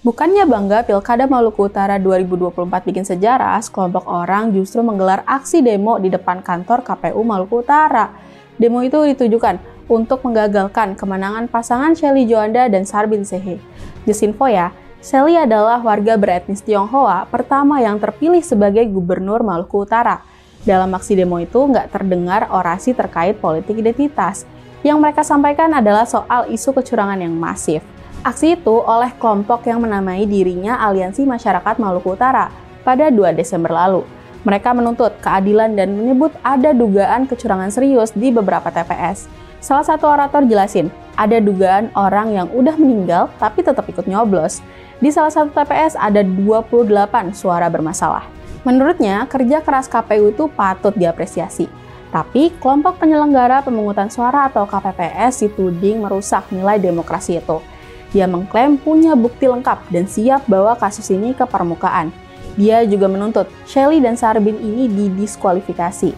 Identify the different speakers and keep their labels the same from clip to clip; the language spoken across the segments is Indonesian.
Speaker 1: Bukannya bangga Pilkada Maluku Utara 2024 bikin sejarah, sekelompok orang justru menggelar aksi demo di depan kantor KPU Maluku Utara. Demo itu ditujukan untuk menggagalkan kemenangan pasangan Shelly Joanda dan Sarbin Sehe. Just info ya, Shelly adalah warga beretnis Tionghoa pertama yang terpilih sebagai Gubernur Maluku Utara. Dalam aksi demo itu nggak terdengar orasi terkait politik identitas. Yang mereka sampaikan adalah soal isu kecurangan yang masif. Aksi itu oleh kelompok yang menamai dirinya Aliansi Masyarakat Maluku Utara pada 2 Desember lalu. Mereka menuntut keadilan dan menyebut ada dugaan kecurangan serius di beberapa TPS. Salah satu orator jelasin, ada dugaan orang yang udah meninggal tapi tetap ikut nyoblos. Di salah satu TPS ada 28 suara bermasalah. Menurutnya, kerja keras KPU itu patut diapresiasi. Tapi, kelompok penyelenggara pemungutan suara atau KPPS dituding merusak nilai demokrasi itu. Dia mengklaim punya bukti lengkap dan siap bawa kasus ini ke permukaan. Dia juga menuntut Shelly dan Sarbin ini didiskualifikasi.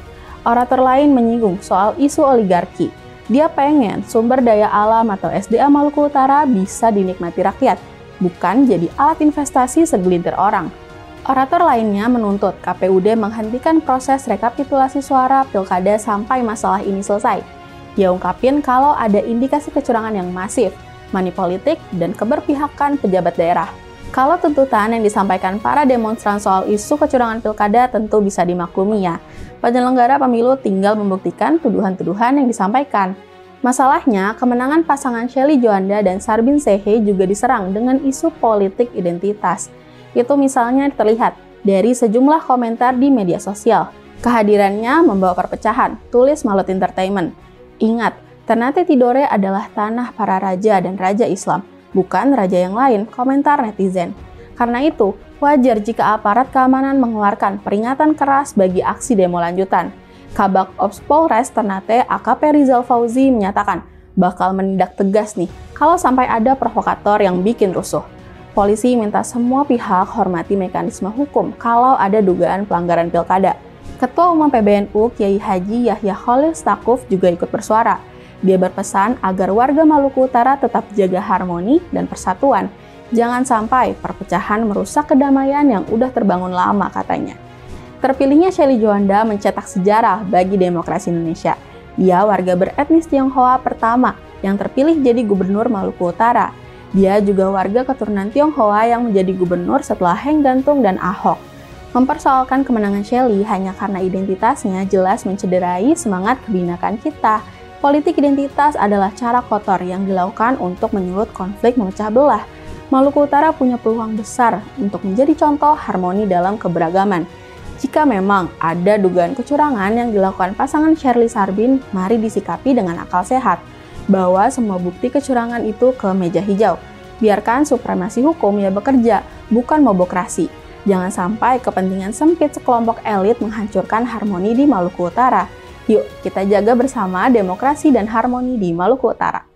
Speaker 1: Orator lain menyinggung soal isu oligarki. Dia pengen sumber daya alam atau SDA Maluku Utara bisa dinikmati rakyat, bukan jadi alat investasi segelintir orang. Orator lainnya menuntut KPUD menghentikan proses rekapitulasi suara pilkada sampai masalah ini selesai. Dia ungkapin kalau ada indikasi kecurangan yang masif, money politik, dan keberpihakan pejabat daerah. Kalau tuntutan yang disampaikan para demonstran soal isu kecurangan pilkada tentu bisa dimaklumi ya. Penyelenggara pemilu tinggal membuktikan tuduhan-tuduhan yang disampaikan. Masalahnya, kemenangan pasangan Shelly Joanda dan Sarbin Sehe juga diserang dengan isu politik identitas. Itu misalnya terlihat dari sejumlah komentar di media sosial. Kehadirannya membawa perpecahan, tulis Malut Entertainment. Ingat, Ternate Tidore adalah tanah para raja dan raja Islam, bukan raja yang lain, komentar netizen. Karena itu, wajar jika aparat keamanan mengeluarkan peringatan keras bagi aksi demo lanjutan. Kabak Ops Polres Ternate AKP Rizal Fauzi menyatakan bakal menindak tegas nih kalau sampai ada provokator yang bikin rusuh. Polisi minta semua pihak hormati mekanisme hukum kalau ada dugaan pelanggaran pilkada. Ketua Umum PBNU Kiai Haji Yahya Khalil Stakuf juga ikut bersuara. Dia berpesan agar warga Maluku Utara tetap jaga harmoni dan persatuan. Jangan sampai perpecahan merusak kedamaian yang udah terbangun lama, katanya. Terpilihnya Shelly Joanda mencetak sejarah bagi demokrasi Indonesia. Dia warga beretnis Tionghoa pertama yang terpilih jadi Gubernur Maluku Utara. Dia juga warga keturunan Tionghoa yang menjadi gubernur setelah Heng Gantung dan Ahok. Mempersoalkan kemenangan Shelly hanya karena identitasnya jelas mencederai semangat kebinakan kita. Politik identitas adalah cara kotor yang dilakukan untuk menyulut konflik memecah belah. Maluku Utara punya peluang besar untuk menjadi contoh harmoni dalam keberagaman. Jika memang ada dugaan kecurangan yang dilakukan pasangan Shelly Sarbin, mari disikapi dengan akal sehat. Bawa semua bukti kecurangan itu ke meja hijau. Biarkan supremasi hukum ya bekerja, bukan mobokrasi. Jangan sampai kepentingan sempit sekelompok elit menghancurkan harmoni di Maluku Utara. Yuk, kita jaga bersama demokrasi dan harmoni di Maluku Utara.